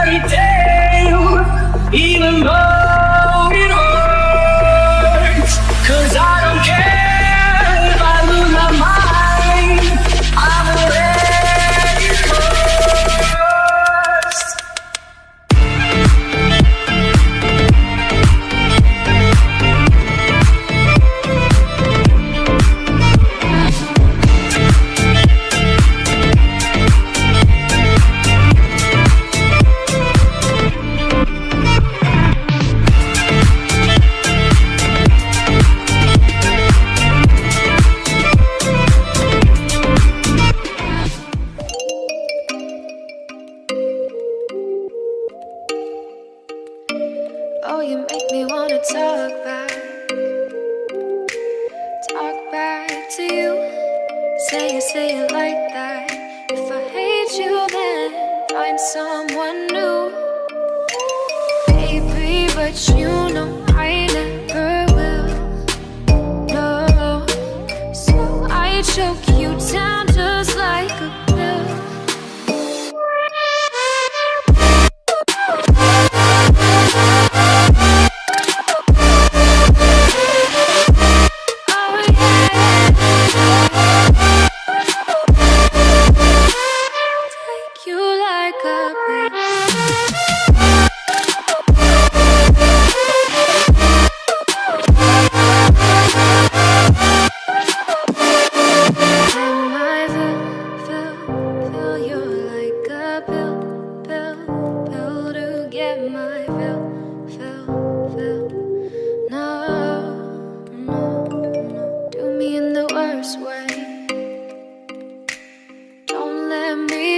fairy tale, even though it hurts. 'Cause I don't care if I lose my mind, I'm already lost. Oh, you make me wanna talk back to you. Say it like that. If I hate you, then find someone new. Baby, but you know I never will. No, so I choke you down just like a pill.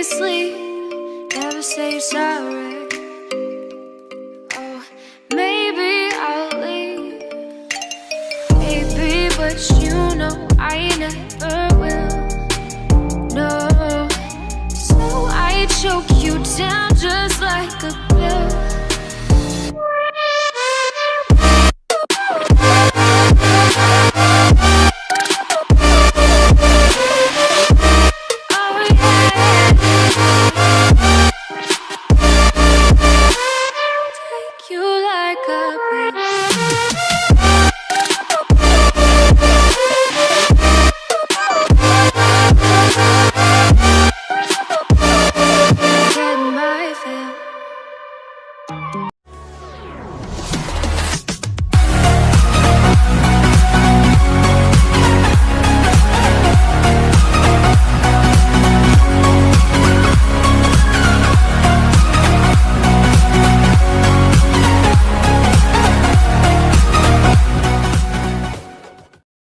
Sleep, never say sorry. Oh, maybe I'll leave, baby, but you know I never will. No, so I choke you down just like a